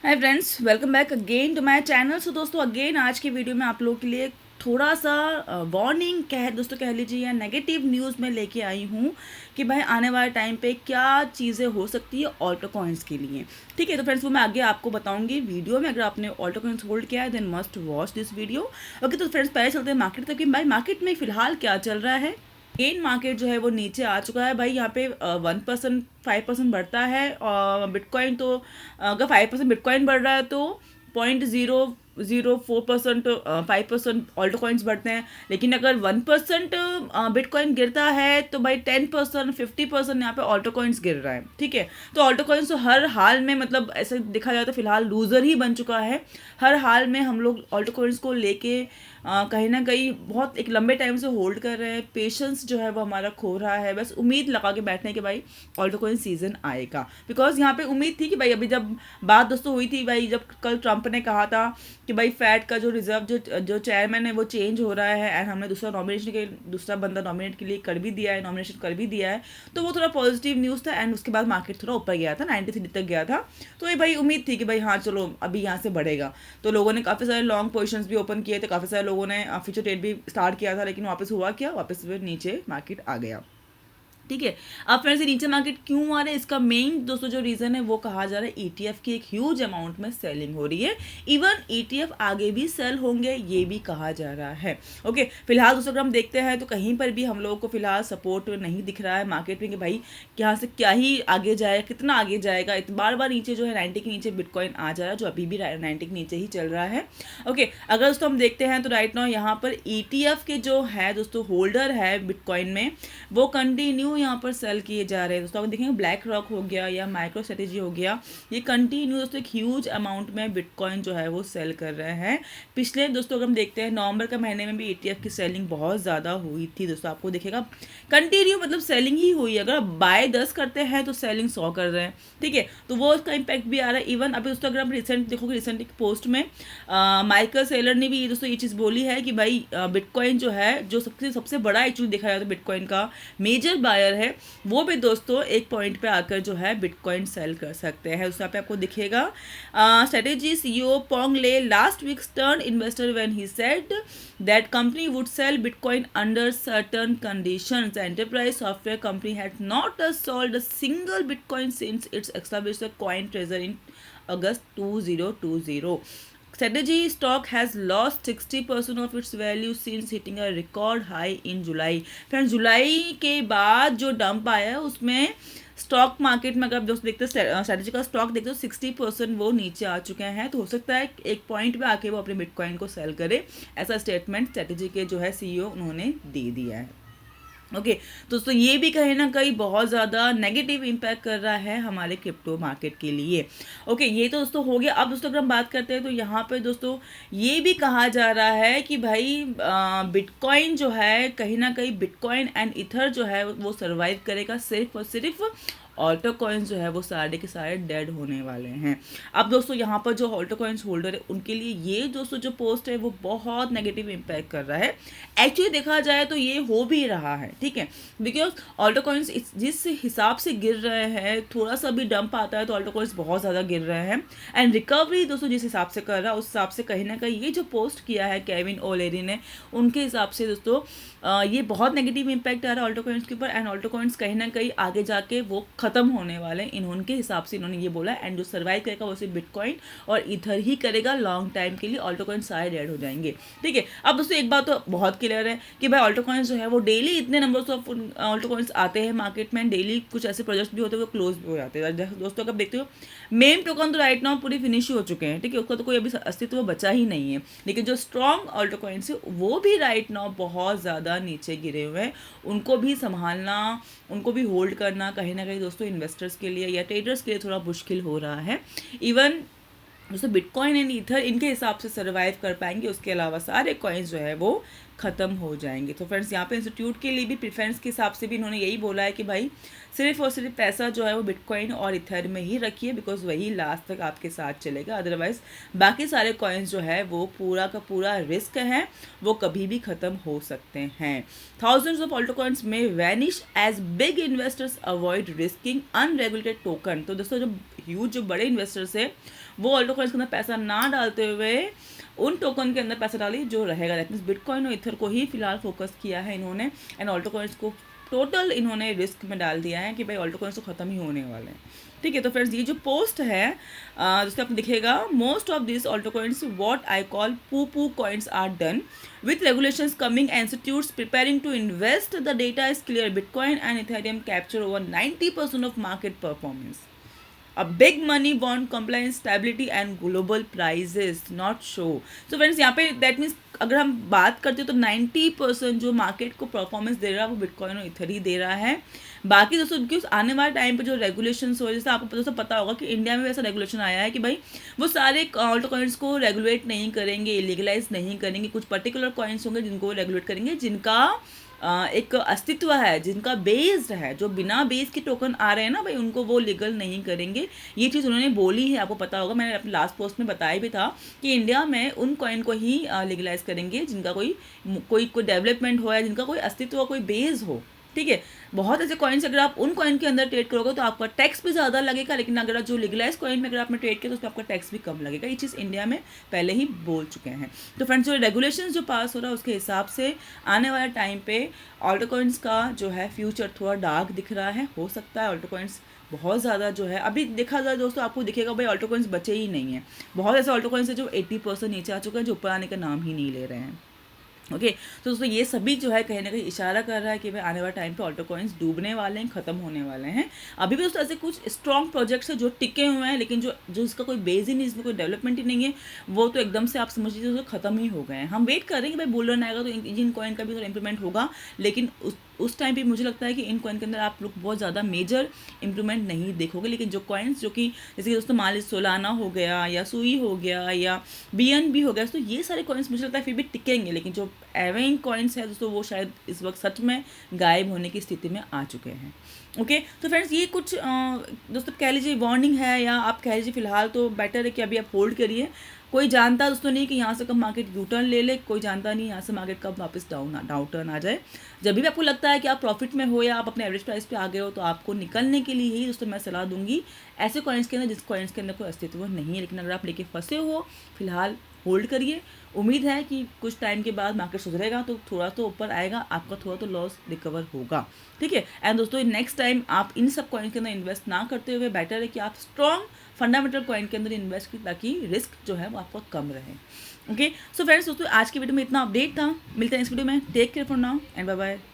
Hi friends, welcome back again to my channel. So दोस्तों, again आज की video में आप लोगों के लिए थोड़ा सा वार्निंग कह लीजिए या नेगेटिव न्यूज़ में लेके आई हूँ कि भाई आने वाले टाइम पे क्या चीज़ें हो सकती है ऑल्टो कॉइन्स के लिए। ठीक है, तो फ्रेंड्स वो मैं आगे आपको बताऊंगी वीडियो में। अगर आपने ऑल्टो कॉइन्स होल्ड किया है then must watch this video. Okay, तो फ्रेंड्स पहले चलते हैं मार्केट तक कि भाई मार्केट में फ़िलहाल क्या चल रहा है। गेन मार्केट जो है वो नीचे आ चुका है भाई। यहाँ पे 1% 5% बढ़ता है और बिटकॉइन तो अगर 5% बिटकॉइन बढ़ रहा है तो 0.004% 5% ऑल्टो कॉइन्स बढ़ते हैं। लेकिन अगर 1% बिटकॉइन गिरता है तो भाई 10% 50% यहाँ पे ऑल्टो कॉइन्स गिर रहा है। ठीक है, तो ऑल्टो कॉइन्स तो हर हाल में मतलब ऐसे देखा जाए तो फिलहाल लूज़र ही बन चुका है। हर हाल में हम लोग ऑल्टो कॉइन्स को लेके कहीं ना कहीं बहुत एक लंबे टाइम से होल्ड कर रहे हैं। पेशेंस जो है वो हमारा खो रहा है। बस उम्मीद लगा के बैठने के भाई ऑल्टो कॉइन सीजन आएगा। बिकॉज यहाँ पे उम्मीद थी कि भाई अभी जब बात दोस्तों हुई थी भाई, जब कल ट्रंप ने कहा था कि भाई फैड का जो रिजर्व जो चेयरमैन है वो चेंज हो रहा है एंड हमने दूसरा बंदा नॉमिनेट के लिए कर भी दिया है, नॉमिनेशन कर भी दिया है, तो वो थोड़ा पॉजिटिव न्यूज़ था। एंड उसके बाद मार्केट थोड़ा ऊपर गया था, 93 तक गया था। तो ये भाई उम्मीद थी कि भाई हाँ चलो अभी यहाँ से बढ़ेगा। तो लोगों ने काफ़ी सारे लॉन्ग पोजिशंस भी ओपन किए थे, काफ़ी सारे लोगों ने फ्यूचर ट्रेड भी स्टार्ट किया था, लेकिन वापस हुआ क्या, वापस फिर नीचे मार्केट आ गया। ठीक है, अब फिर से नीचे मार्केट क्यों आ रहा है, इसका मेन दोस्तों जो रीज़न है वो कहा जा रहा है ईटीएफ की एक ह्यूज अमाउंट में सेलिंग हो रही है। इवन ईटीएफ आगे भी सेल होंगे ये भी कहा जा रहा है। ओके, फिलहाल दोस्तों अगर हम देखते हैं तो कहीं पर भी हम लोगों को फिलहाल सपोर्ट नहीं दिख रहा है मार्केट में कि भाई यहाँ से क्या ही आगे जाए, कितना आगे जाएगा। बार बार नीचे जो है 90 के नीचे बिटकॉइन आ जा रहा है, जो अभी भी 90 के नीचे ही चल रहा है। ओके, अगर दोस्तों हम देखते हैं तो राइट नाउ यहाँ पर ईटीएफ के जो है दोस्तों होल्डर है बिटकॉइन में वो कंटिन्यू यहाँ पर सेल किए जा रहे हैं। दोस्तों आप देखेंगे ब्लैक रॉक हो गया या माइक्रो स्ट्रेटेजी हो गया, ये कंटिन्यू दोस्तों एक ह्यूज अमाउंट में बिटकॉइन जो है वो सेल कर रहे हैं। पिछले दोस्तों अगर हम देखते हैं नवंबर के महीने में भी ईटीएफ की सेलिंग बहुत ज़्यादा हुई थी। दोस्तों आपको दिखेगा कंटिन्यू मतलब सेलिंग ही हुई है। अगर आप बाय 10 करते हैं तो सेलिंग 100 कर रहे हैं। ठीक है, तो वो उसका इम्पैक्ट भी आ रहा है। इवन अभी दोस्तों अगर आप रिसेंट देखोगे, रिसेंट एक पोस्ट में माइकल सेलर ने भी दोस्तों ये चीज़ बोली है कि भाई बिटकॉइन जो है जो सबसे बड़ा एक्चुअली देखा जाए तो बिटकॉइन का मेजर बायर है, वो भी दोस्तों एक पॉइंट पे आकर जो है बिटकॉइन सेल कर सकते हैं। उस पे आपको दिखेगा strategy CEO Phong Le last week turn investor when he said that company would sell bitcoin under certain conditions. Enterprise software company had not sold a single bitcoin since its established a coin treasury in August 2020. Strategy stock has lost 60% of its value since hitting a record high in July. Friends जुलाई के बाद जो dump आया है उसमें stock market में अगर आप दोस्तों देखते हैं स्ट्रेटेजी का स्टॉक देखते हो 60% वो नीचे आ चुके हैं। तो हो सकता है एक पॉइंट पे आके वो अपने बिटकॉइन को सेल करे, ऐसा स्टेटमेंट स्ट्रेटेजी के जो है सीईओ उन्होंने दे दिया है। ओके, दोस्तों ये भी कहीं ना कहीं बहुत ज़्यादा नेगेटिव इम्पैक्ट कर रहा है हमारे क्रिप्टो मार्केट के लिए। ओके, ये तो दोस्तों हो गया। अब दोस्तों अगर हम बात करते हैं तो यहाँ पे दोस्तों ये भी कहा जा रहा है कि भाई बिटकॉइन जो है कहीं ना कहीं बिटकॉइन एंड इथर जो है वो सर्वाइव करेगा, सिर्फ और सिर्फ ऑल्टो कॉइन्स जो है वो सारे के सारे डेड होने वाले हैं। अब दोस्तों यहाँ पर जो ऑल्टो कॉइन्स होल्डर है उनके लिए ये दोस्तों जो पोस्ट है वो बहुत नेगेटिव इम्पैक्ट कर रहा है। एक्चुअली देखा जाए तो ये हो भी रहा है। ठीक है, बिकॉज ऑल्टो कॉइन्स जिस हिसाब से गिर रहे हैं, थोड़ा सा भी डंप आता है तो ऑल्टो कॉइन्स बहुत ज़्यादा गिर रहे हैं। एंड रिकवरी दोस्तों जिस हिसाब से कर रहा है उस हिसाब से कहीं ना कहीं ये जो पोस्ट किया है केविन ओलेरी ने, उनके हिसाब से दोस्तों ये बहुत नेगेटिव इम्पैक्ट आ रहा है ऑल्टो कॉइन्स के ऊपर। एंड ऑल्टो कॉइन्स कहीं ना कहीं आगे जाके वो खत्म होने वाले हैं इनके हिसाब से, इन्होंने ये बोला। एंड जो सर्वाइव करेगा वो सिर्फ बिटकॉइन और इधर ही करेगा लॉन्ग टाइम के लिए, ऑल्टो कॉइन सारे डेड हो जाएंगे। ठीक है, अब दोस्तों एक बात तो बहुत क्लियर है कि भाई ऑल्टो कॉइन्स जो है वो डेली इतने नंबर्स ऑफ ऑल्टो कॉइन्स आते हैं मार्केट में, डेली कुछ ऐसे प्रोजेक्ट्स भी होते हैं वो क्लोज भी हो जाते हैं। दोस्तों अगर देखते हो मेन टोकन तो राइट नाउ पूरी फिनिश ही हो चुके हैं। ठीक है, उसका तो कोई अभी अस्तित्व बचा ही नहीं है। लेकिन जो स्ट्रॉन्ग ऑल्टो कॉइन्स है वो भी राइट नाउ बहुत ज़्यादा नीचे गिरे हुए हैं। उनको भी संभालना, उनको भी होल्ड करना कहीं ना कहीं दोस्तों इन्वेस्टर्स के लिए या ट्रेडर्स के लिए थोड़ा मुश्किल हो रहा है। इवन दोस्तों बिटकॉइन एंड ईथर इनके हिसाब से सर्वाइव कर पाएंगे, उसके अलावा सारे कॉइन्स जो है वो ख़त्म हो जाएंगे। तो फ्रेंड्स यहाँ पे इंस्टीट्यूट के लिए भी प्रेफरेंस के हिसाब से भी इन्होंने यही बोला है कि भाई सिर्फ और सिर्फ पैसा जो है वो बिटकॉइन और इथर में ही रखिए, बिकॉज वही लास्ट तक आपके साथ चलेगा। अदरवाइज बाकी सारे कॉइन्स जो है वो पूरा का पूरा रिस्क है, वो कभी भी ख़त्म हो सकते हैं। थाउजेंड्स ऑफ ऑल्टो कॉइन्स में vanish as big investors avoid risking unregulated token. तो दोस्तों जो ह्यूज जो बड़े इन्वेस्टर्स है वो ऑल्टो कॉइन्स के अंदर पैसा ना डालते हुए उन टोकन के अंदर पैसा डालिए जो रहेगा। दैट मीन्स बिटकॉइन और इथर को ही फिलहाल फोकस किया है इन्होंने, एंड ऑल्टो कॉइन्स को टोटल इन्होंने रिस्क में डाल दिया है कि भाई ऑल्टो कॉइन्स तो ख़त्म ही होने वाले हैं। ठीक है, तो फ्रेंड्स ये जो पोस्ट है जिससे आपको दिखेगा, most of this altcoins what I call poo coins are done with regulations coming, institutes preparing to invest, the data is clear, Bitcoin and Ethereum capture over 90% of market performance. A big money want compliance, stability and global prices not show. So friends यहाँ पे that means अगर हम बात करते हो तो 90% जो market को परफॉर्मेंस दे रहा है वो बिटकॉइन और इथर ही दे रहा है। बाकी दोस्तों उनके आने वाले टाइम पे जो रेगुलेशंस हो, जैसे आपको दोस्तों पता होगा कि इंडिया में ऐसा रेगुलेशन आया है कि भाई वो सारे ऑल्टो कॉइन्स को रेगुलेट नहीं करेंगे, इलीगलाइज नहीं करेंगे। कुछ पर्टिकुलर कॉइन्स होंगे जिनको रेगुलेट करेंगे, जिनका एक अस्तित्व है, जिनका बेस्ड है। जो बिना बेस के टोकन आ रहे हैं ना भाई, उनको वो लीगल नहीं करेंगे। ये चीज़ उन्होंने बोली है, आपको पता होगा, मैंने अपने लास्ट पोस्ट में बताया भी था कि इंडिया में उन कॉइन को ही लीगलाइज करेंगे जिनका कोई डेवलपमेंट हो या जिनका कोई अस्तित्व हो, कोई बेस हो। ठीक है, बहुत ऐसे कॉइन्स अगर आप उन कॉइन के अंदर ट्रेड करोगे तो आपका टैक्स भी ज़्यादा लगेगा, लेकिन अगर जो लीगलाइज कॉइन में अगर आपने ट्रेड किया तो उसमें आपका टैक्स भी कम लगेगा। ये चीज़ इंडिया में पहले ही बोल चुके हैं। तो फ्रेंड्स जो रेगुलेशंस जो पास हो रहा है उसके हिसाब से आने वाले टाइम पे ऑल्टो कॉइन्स का जो है फ्यूचर थोड़ा डार्क दिख रहा है। हो सकता है ऑल्टो कॉइन्स बहुत ज़्यादा जो है अभी देखा जाए दोस्तों, आपको दिखेगा भाई ऑल्टो कॉइन्स बचे ही नहीं हैं। बहुत ऐसे ऑल्टो कॉइन्स है जो 80% नीचे आ चुके हैं, जो ऊपर आने का नाम ही नहीं ले रहे हैं। ओके तो दोस्तों ये सभी जो है कहीं ना कहीं इशारा कर रहा है कि भाई आने वाले टाइम पे ऑल्टो कॉइन्स डूबने वाले हैं, ख़त्म होने वाले हैं। अभी भी दोस्तों ऐसे कुछ स्ट्रॉन्ग प्रोजेक्ट्स है जो टिके हुए हैं, लेकिन जो इसका कोई बेस ही नहीं, इसमें कोई डेवलपमेंट ही नहीं है, वो तो एकदम से आप समझ लीजिए तो ख़त्म ही हो गए हैं। हम वेट कर रहे हैं कि भाई बुल रन आएगा तो इन कॉइन का भी थोड़ा इंप्रूवमेंट होगा, लेकिन उस टाइम पे मुझे लगता है कि इन कॉइन के अंदर आप लोग बहुत ज़्यादा मेजर इंप्रूवमेंट नहीं देखोगे। लेकिन जो कॉइन्स जो कि जैसे कि दोस्तों मान लीजिए सोलाना हो गया या सुई हो गया या BNB हो गया, तो ये सारे कॉइन्स मुझे लगता है फिर भी टिकेंगे। लेकिन जो एवेइंग कॉइन्स है दोस्तों वो शायद इस वक्त सच में गायब होने की स्थिति में आ चुके हैं। ओके तो फ्रेंड्स ये कुछ दोस्तों कह लीजिए वार्निंग है, या आप कह लीजिए फिलहाल तो बेटर है कि अभी आप होल्ड करिए। कोई जानता दोस्तों नहीं कि यहाँ से कब मार्केट यू टर्न ले ले, कोई जानता नहीं यहाँ से मार्केट कब वापस डाउन टर्न आ जाए। जब भी आपको लगता है कि आप प्रॉफिट में हो या आप अपने एवरेज प्राइस पे आ गए हो, तो आपको निकलने के लिए ही दोस्तों मैं सलाह दूंगी ऐसे कॉइन्स के अंदर जिस कॉइन्स के अंदर कोई अस्तित्व नहीं है। लेकिन अगर आप लेके फंसे हो फिलहाल होल्ड करिए। उम्मीद है कि कुछ टाइम के बाद मार्केट सुधरेगा तो थोड़ा तो ऊपर आएगा, आपका थोड़ा तो लॉस रिकवर होगा। ठीक है, एंड दोस्तों नेक्स्ट टाइम आप इन सब कॉइन के अंदर इन्वेस्ट ना करते हुए बेटर है कि आप स्ट्रॉन्ग फंडामेंटल कॉइन के अंदर इन्वेस्ट करें, ताकि रिस्क जो है वो आपका कम रहे। ओके सो फ्रेंड्स दोस्तों आज की वीडियो में इतना अपडेट था। मिलते हैं इस वीडियो में। Take care for now and bye bye.